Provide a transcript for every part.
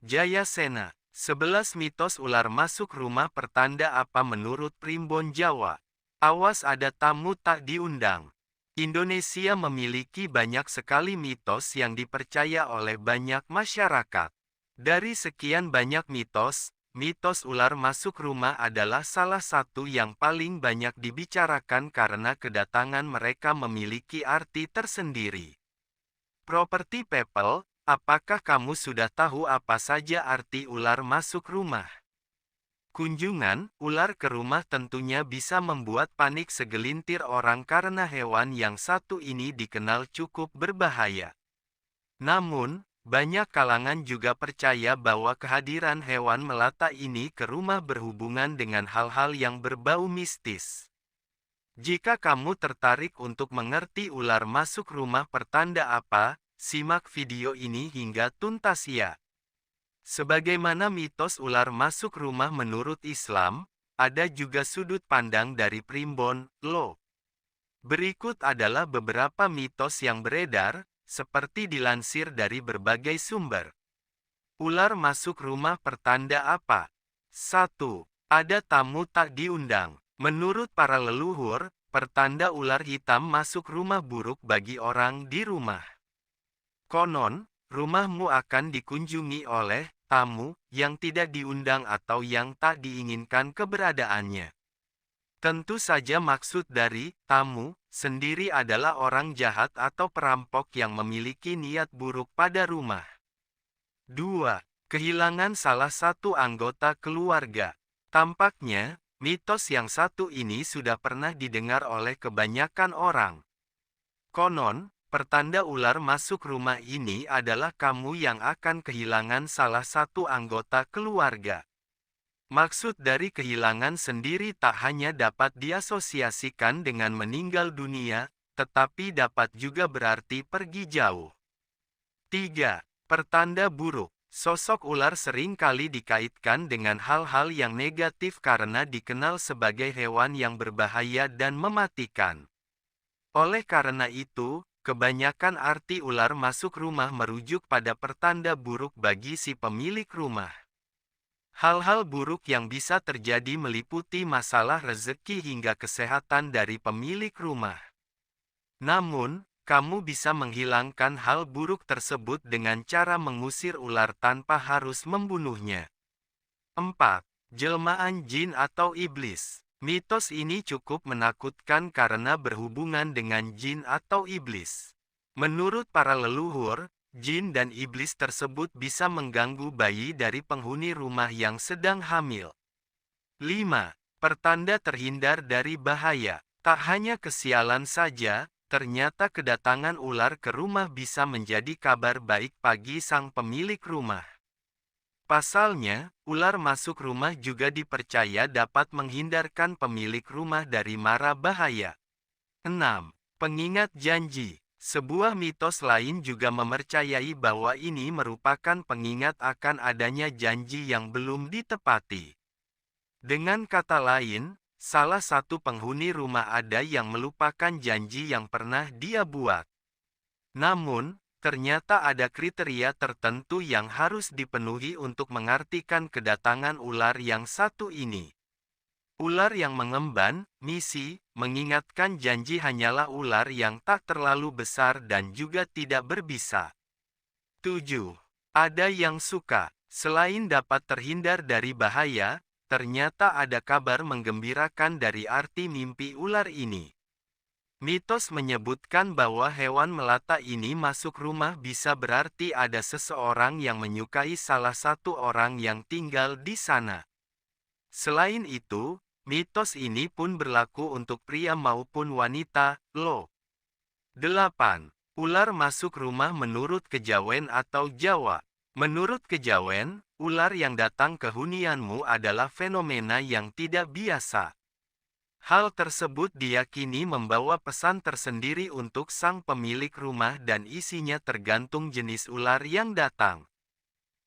Jayasena, 11 mitos ular masuk rumah pertanda apa menurut Primbon Jawa? Awas ada tamu tak diundang. Indonesia memiliki banyak sekali mitos yang dipercaya oleh banyak masyarakat. Dari sekian banyak mitos, mitos ular masuk rumah adalah salah satu yang paling banyak dibicarakan karena kedatangan mereka memiliki arti tersendiri. Property People, apakah kamu sudah tahu apa saja arti ular masuk rumah? Kunjungan ular ke rumah tentunya bisa membuat panik segelintir orang karena hewan yang satu ini dikenal cukup berbahaya. Namun, banyak kalangan juga percaya bahwa kehadiran hewan melata ini ke rumah berhubungan dengan hal-hal yang berbau mistis. Jika kamu tertarik untuk mengerti ular masuk rumah pertanda apa, simak video ini hingga tuntas ya. Sebagaimana mitos ular masuk rumah menurut Islam, ada juga sudut pandang dari Primbon, Lo. Berikut adalah beberapa mitos yang beredar, seperti dilansir dari berbagai sumber. Ular masuk rumah pertanda apa? 1. Ada tamu tak diundang. Menurut para leluhur, pertanda ular hitam masuk rumah buruk bagi orang di rumah. Konon, rumahmu akan dikunjungi oleh tamu yang tidak diundang atau yang tak diinginkan keberadaannya. Tentu saja maksud dari tamu sendiri adalah orang jahat atau perampok yang memiliki niat buruk pada rumah. 2. Kehilangan salah satu anggota keluarga. Tampaknya, mitos yang satu ini sudah pernah didengar oleh kebanyakan orang. Konon, pertanda ular masuk rumah ini adalah kamu yang akan kehilangan salah satu anggota keluarga. Maksud dari kehilangan sendiri tak hanya dapat diasosiasikan dengan meninggal dunia, tetapi dapat juga berarti pergi jauh. 3. Pertanda buruk. Sosok ular sering kali dikaitkan dengan hal-hal yang negatif karena dikenal sebagai hewan yang berbahaya dan mematikan. Oleh karena itu, kebanyakan arti ular masuk rumah merujuk pada pertanda buruk bagi si pemilik rumah. Hal-hal buruk yang bisa terjadi meliputi masalah rezeki hingga kesehatan dari pemilik rumah. Namun, kamu bisa menghilangkan hal buruk tersebut dengan cara mengusir ular tanpa harus membunuhnya. 4. Jelmaan jin atau iblis. Mitos ini cukup menakutkan karena berhubungan dengan jin atau iblis. Menurut para leluhur, jin dan iblis tersebut bisa mengganggu bayi dari penghuni rumah yang sedang hamil. 5. Pertanda terhindar dari bahaya. Tak hanya kesialan saja, ternyata kedatangan ular ke rumah bisa menjadi kabar baik bagi sang pemilik rumah. Pasalnya, ular masuk rumah juga dipercaya dapat menghindarkan pemilik rumah dari mara bahaya. 6. Pengingat janji. Sebuah mitos lain juga mempercayai bahwa ini merupakan pengingat akan adanya janji yang belum ditepati. Dengan kata lain, salah satu penghuni rumah ada yang melupakan janji yang pernah dia buat. Namun, ternyata ada kriteria tertentu yang harus dipenuhi untuk mengartikan kedatangan ular yang satu ini. Ular yang mengemban, misi, mengingatkan janji hanyalah ular yang tak terlalu besar dan juga tidak berbisa. 7. Ada yang suka. Selain dapat terhindar dari bahaya, ternyata ada kabar menggembirakan dari arti mimpi ular ini. Mitos menyebutkan bahwa hewan melata ini masuk rumah bisa berarti ada seseorang yang menyukai salah satu orang yang tinggal di sana. Selain itu, mitos ini pun berlaku untuk pria maupun wanita, loh. 8. Ular masuk rumah menurut kejawen atau Jawa. Menurut kejawen, ular yang datang ke hunianmu adalah fenomena yang tidak biasa. Hal tersebut diyakini membawa pesan tersendiri untuk sang pemilik rumah dan isinya tergantung jenis ular yang datang.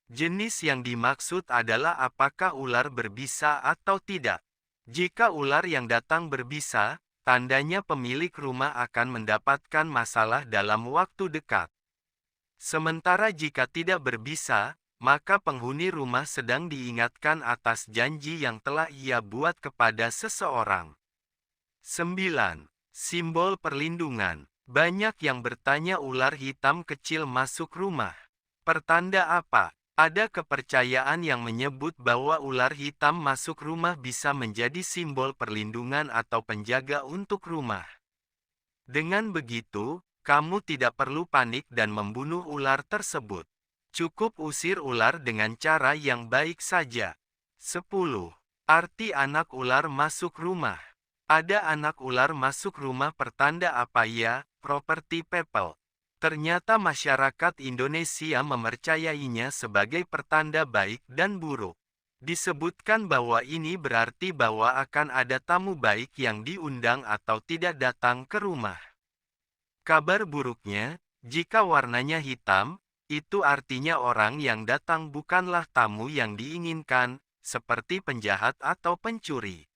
Jenis yang dimaksud adalah apakah ular berbisa atau tidak. Jika ular yang datang berbisa, tandanya pemilik rumah akan mendapatkan masalah dalam waktu dekat. Sementara jika tidak berbisa, maka penghuni rumah sedang diingatkan atas janji yang telah ia buat kepada seseorang. 9. Simbol perlindungan. Banyak yang bertanya ular hitam kecil masuk rumah. Pertanda apa? Ada kepercayaan yang menyebut bahwa ular hitam masuk rumah bisa menjadi simbol perlindungan atau penjaga untuk rumah. Dengan begitu, kamu tidak perlu panik dan membunuh ular tersebut. Cukup usir ular dengan cara yang baik saja. 10. Arti anak ular masuk rumah. Ada anak ular masuk rumah pertanda apa ya? Property people. Ternyata masyarakat Indonesia mempercayainya sebagai pertanda baik dan buruk. Disebutkan bahwa ini berarti bahwa akan ada tamu baik yang diundang atau tidak datang ke rumah. Kabar buruknya, jika warnanya hitam, itu artinya orang yang datang bukanlah tamu yang diinginkan, seperti penjahat atau pencuri.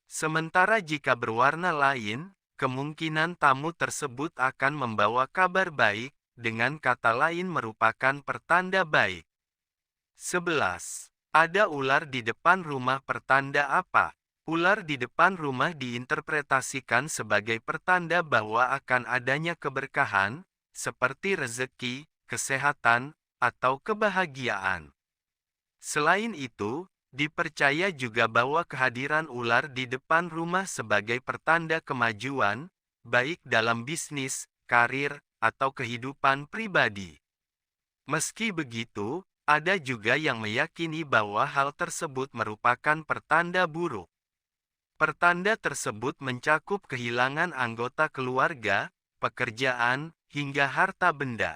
Sementara jika berwarna lain, kemungkinan tamu tersebut akan membawa kabar baik, dengan kata lain merupakan pertanda baik. 11. Ada ular di depan rumah pertanda apa? Ular di depan rumah diinterpretasikan sebagai pertanda bahwa akan adanya keberkahan, seperti rezeki, kesehatan, atau kebahagiaan. Selain itu, dipercaya juga bahwa kehadiran ular di depan rumah sebagai pertanda kemajuan, baik dalam bisnis, karir, atau kehidupan pribadi. Meski begitu, ada juga yang meyakini bahwa hal tersebut merupakan pertanda buruk. Pertanda tersebut mencakup kehilangan anggota keluarga, pekerjaan, hingga harta benda.